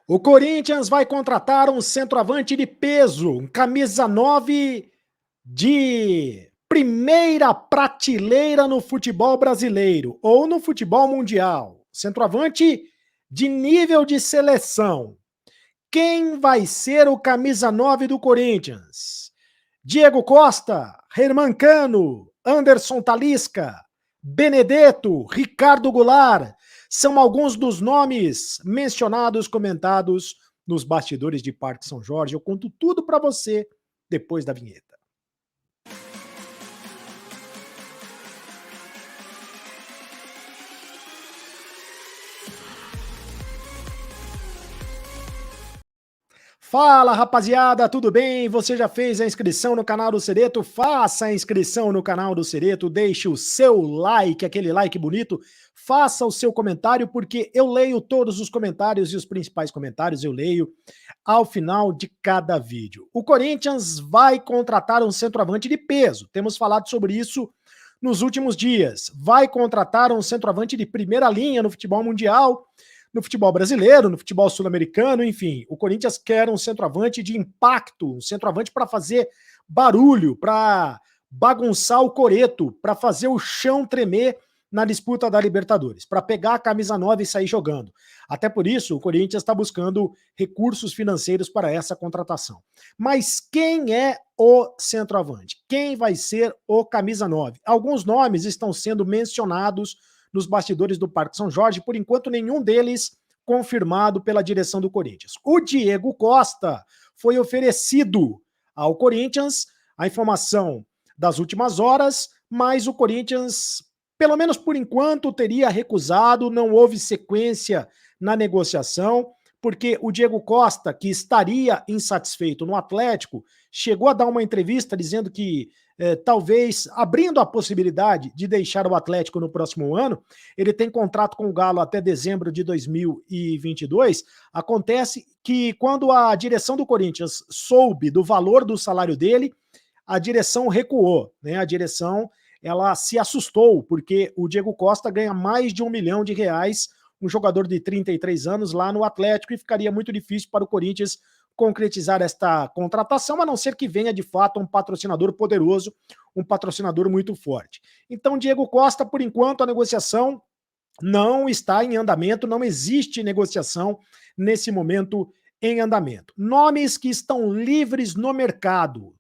O Corinthians vai contratar um centroavante de peso, um camisa 9 de primeira prateleira no futebol brasileiro ou no futebol mundial. Centroavante de nível de seleção. Quem vai ser o camisa 9 do Corinthians? Diego Costa, Herman Cano, Anderson Talisca, Benedetto, Ricardo Goulart, são alguns dos nomes mencionados, comentados nos bastidores de Parque São Jorge. Eu conto tudo para você depois da vinheta. Fala, rapaziada, tudo bem? Você já fez a inscrição no canal do Cereto? Faça a inscrição no canal do Cereto, deixe o seu like, aquele like bonito, faça o seu comentário, porque eu leio todos os comentários e os principais comentários eu leio ao final de cada vídeo. O Corinthians vai contratar um centroavante de peso, temos falado sobre isso nos últimos dias. Vai contratar um centroavante de primeira linha no futebol mundial, no futebol brasileiro, no futebol sul-americano, enfim. O Corinthians quer um centroavante de impacto, um centroavante para fazer barulho, para bagunçar o coreto, para fazer o chão tremer na disputa da Libertadores, para pegar a camisa 9 e sair jogando. Até por isso, o Corinthians está buscando recursos financeiros para essa contratação. Mas quem é o centroavante? Quem vai ser o camisa 9? Alguns nomes estão sendo mencionados nos bastidores do Parque São Jorge, por enquanto nenhum deles confirmado pela direção do Corinthians. O Diego Costa foi oferecido ao Corinthians, a informação das últimas horas, mas o Corinthians, pelo menos por enquanto, teria recusado, não houve sequência na negociação, porque o Diego Costa, que estaria insatisfeito no Atlético, chegou a dar uma entrevista dizendo que talvez abrindo a possibilidade de deixar o Atlético no próximo ano. Ele tem contrato com o Galo até dezembro de 2022. Acontece que quando a direção do Corinthians soube do valor do salário dele, a direção recuou, né? A direção, ela se assustou, porque o Diego Costa ganha mais de R$1 milhão, um jogador de 33 anos lá no Atlético, e ficaria muito difícil para o Corinthians concretizar esta contratação, a não ser que venha de fato um patrocinador poderoso, um patrocinador muito forte. Então, Diego Costa, por enquanto, a negociação não está em andamento, não existe negociação nesse momento em andamento. Nomes que estão livres no mercado.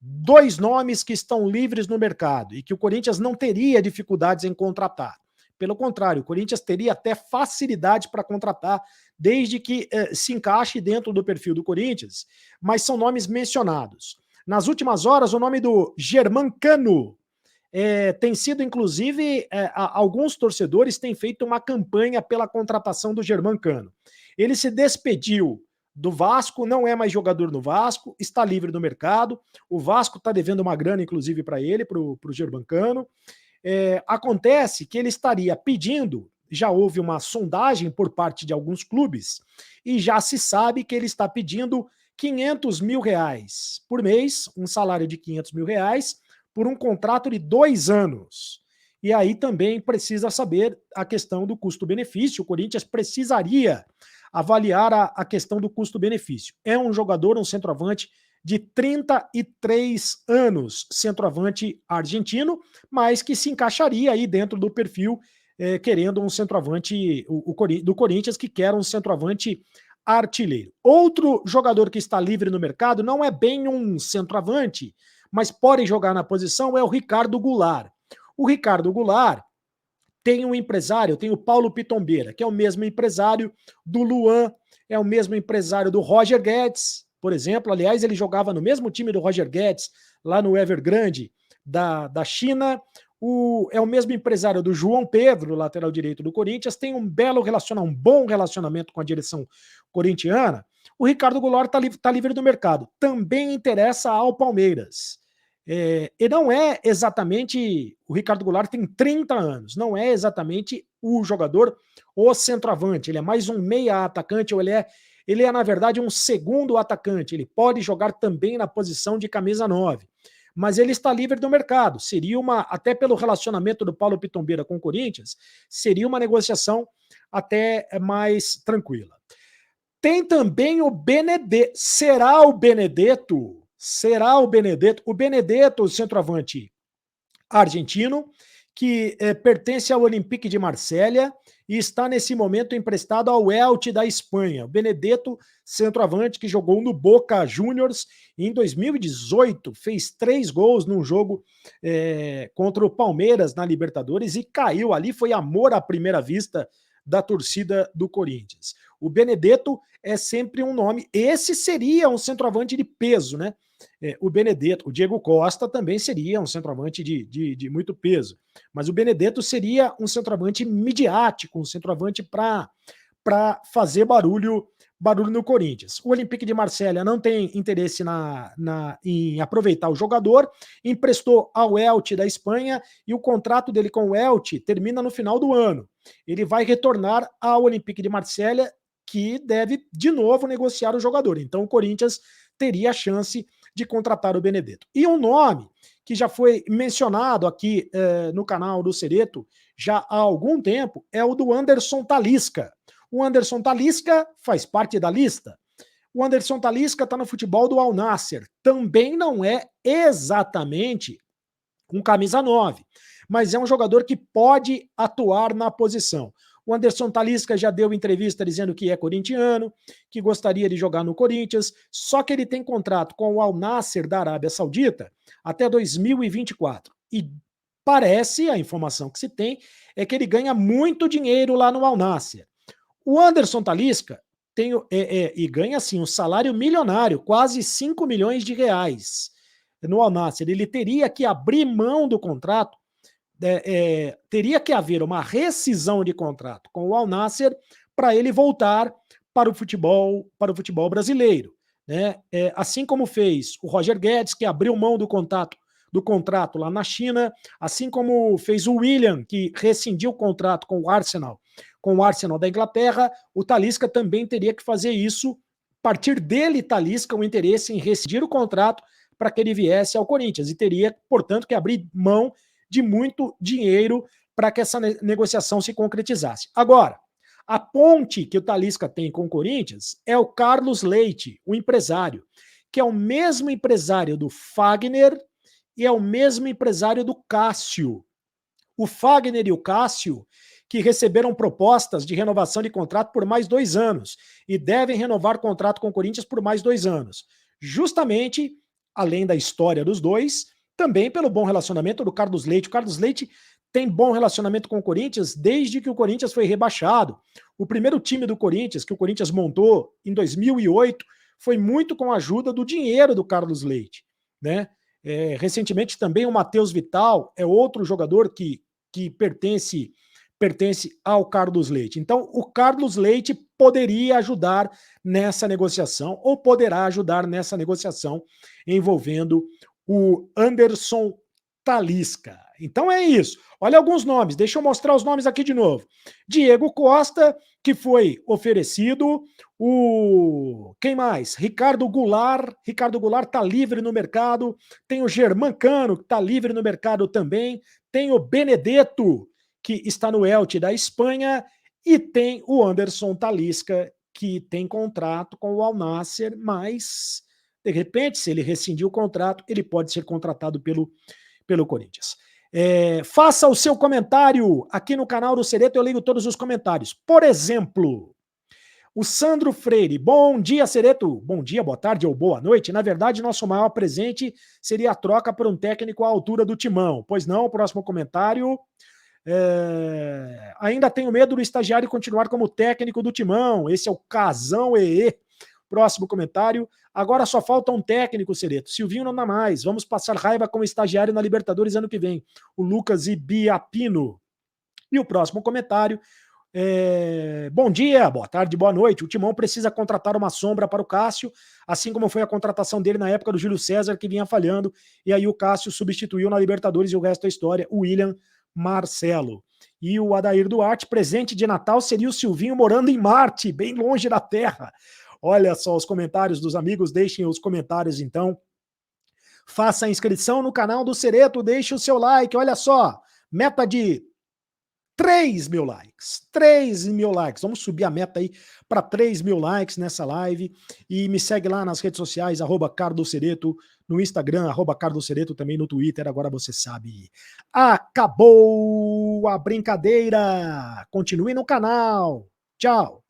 Dois nomes que estão livres no mercado e que o Corinthians não teria dificuldades em contratar. Pelo contrário, o Corinthians teria até facilidade para contratar, desde que se encaixe dentro do perfil do Corinthians, mas são nomes mencionados. Nas últimas horas, o nome do Herman Cano tem sido, inclusive, alguns torcedores têm feito uma campanha pela contratação do Herman Cano. Ele se despediu do Vasco, não é mais jogador no Vasco, está livre no mercado, o Vasco está devendo uma grana, inclusive, para ele, para o Herman Cano. Acontece que ele estaria pedindo, já houve uma sondagem por parte de alguns clubes, e já se sabe que ele está pedindo R$500 mil por mês, um salário de R$500 mil, por um contrato de 2 anos. E aí também precisa saber a questão do custo-benefício. O Corinthians precisaria avaliar a questão do custo-benefício. É um jogador, um centroavante de 33 anos, centroavante argentino, mas que se encaixaria aí dentro do perfil, querendo um centroavante do Corinthians, que quer um centroavante artilheiro. Outro jogador que está livre no mercado, não é bem um centroavante, mas pode jogar na posição, é o Ricardo Goulart. O Ricardo Goulart tem um empresário, tem o Paulo Pitombeira, que é o mesmo empresário do Luan, é o mesmo empresário do Roger Guedes, por exemplo. Aliás, ele jogava no mesmo time do Roger Guedes, lá no Evergrande da China. É o mesmo empresário do João Pedro, lateral direito do Corinthians, tem um bom relacionamento com a direção corintiana. O Ricardo Goulart está livre do mercado. Também interessa ao Palmeiras. E não é exatamente, o Ricardo Goulart tem 30 anos, não é exatamente o jogador, o centroavante, ele é mais um meia atacante, ou ele é na verdade um segundo atacante, ele pode jogar também na posição de camisa 9, mas ele está livre do mercado, seria até pelo relacionamento do Paulo Pitombeira com o Corinthians, seria uma negociação até mais tranquila. Tem também o Benedetto. Será o Benedetto? Será o Benedetto? O Benedetto, o centroavante argentino, que pertence ao Olympique de Marselha e está nesse momento emprestado ao Elche da Espanha. O Benedetto, centroavante que jogou no Boca Juniors em 2018, fez 3 gols num jogo contra o Palmeiras na Libertadores e caiu ali, foi amor à primeira vista da torcida do Corinthians. O Benedetto é sempre um nome, esse seria um centroavante de peso, né? O Benedetto, o Diego Costa também seria um centroavante de muito peso, mas o Benedetto seria um centroavante midiático, um centroavante para fazer barulho no Corinthians. O Olympique de Marselha não tem interesse em aproveitar o jogador, emprestou ao Elche da Espanha e o contrato dele com o Elche termina no final do ano. Ele vai retornar ao Olympique de Marselha, que deve de novo negociar o jogador. Então o Corinthians teria a chance de contratar o Benedetto. E um nome que já foi mencionado aqui no canal do Cereto já há algum tempo é o do Anderson Talisca. O Anderson Talisca faz parte da lista. O Anderson Talisca está no futebol do Al Nassr. Também não é exatamente um camisa 9, mas é um jogador que pode atuar na posição. O Anderson Talisca já deu entrevista dizendo que é corintiano, que gostaria de jogar no Corinthians, só que ele tem contrato com o Al Nassr da Arábia Saudita até 2024. E parece, a informação que se tem, é que ele ganha muito dinheiro lá no Al Nassr. O Anderson Talisca e ganha assim um salário milionário, quase 5 milhões de reais no Al Nassr. Ele teria que abrir mão do contrato, teria que haver uma rescisão de contrato com o Al Nassr para ele voltar para o futebol brasileiro, né? Assim como fez o Roger Guedes, que abriu mão do contrato lá na China, assim como fez o Willian, que rescindiu o contrato com o Arsenal da Inglaterra, o Talisca também teria que fazer isso. A partir dele, Talisca, o interesse em rescindir o contrato para que ele viesse ao Corinthians, e teria, portanto, que abrir mão de muito dinheiro para que essa negociação se concretizasse. Agora, a ponte que o Talisca tem com o Corinthians é o Carlos Leite, o empresário, que é o mesmo empresário do Fagner e é o mesmo empresário do Cássio. O Fagner e o Cássio, que receberam propostas de renovação de contrato por mais 2 anos e devem renovar contrato com o Corinthians por mais 2 anos. Justamente, além da história dos dois, também pelo bom relacionamento do Carlos Leite. O Carlos Leite tem bom relacionamento com o Corinthians desde que o Corinthians foi rebaixado. O primeiro time do Corinthians, que o Corinthians montou em 2008, foi muito com a ajuda do dinheiro do Carlos Leite, né? Recentemente também o Matheus Vital é outro jogador que pertence ao Carlos Leite. Então, o Carlos Leite poderia ajudar nessa negociação, ou poderá ajudar nessa negociação envolvendo o Anderson Talisca. Então é isso. Olha alguns nomes, deixa eu mostrar os nomes aqui de novo. Diego Costa, que foi oferecido. Quem mais? Ricardo Goulart está livre no mercado. Tem o Germancano, que está livre no mercado também. Tem o Benedetto, que está no Elche da Espanha. E tem o Anderson Talisca, que tem contrato com o Al Nassr, mas, de repente, se ele rescindir o contrato, ele pode ser contratado pelo Corinthians. Faça o seu comentário aqui no canal do Cereto, eu leio todos os comentários. Por exemplo, o Sandro Freire. Bom dia, Cereto. Bom dia, boa tarde ou boa noite. Na verdade, nosso maior presente seria a troca por um técnico à altura do Timão. Pois não, próximo comentário. Ainda tenho medo do estagiário continuar como técnico do Timão. Esse é o Casão EE. Próximo comentário. Agora só falta um técnico, Cereto. Silvinho não dá mais. Vamos passar raiva como estagiário na Libertadores ano que vem. O Lucas Ibiapino. E o próximo comentário. Bom dia, boa tarde, boa noite. O Timão precisa contratar uma sombra para o Cássio, assim como foi a contratação dele na época do Júlio César, que vinha falhando. E aí o Cássio substituiu na Libertadores e o resto é história. O William Marcelo. E o Adair Duarte, presente de Natal seria o Silvinho morando em Marte, bem longe da Terra. Olha só os comentários dos amigos, deixem os comentários então. Faça a inscrição no canal do Cereto, deixe o seu like, olha só, meta de 3 mil likes. 3 mil likes. Vamos subir a meta aí para 3 mil likes nessa live. E me segue lá nas redes sociais, @cardocereto, no Instagram, @cardocereto, também no Twitter, agora você sabe. Acabou a brincadeira. Continue no canal. Tchau.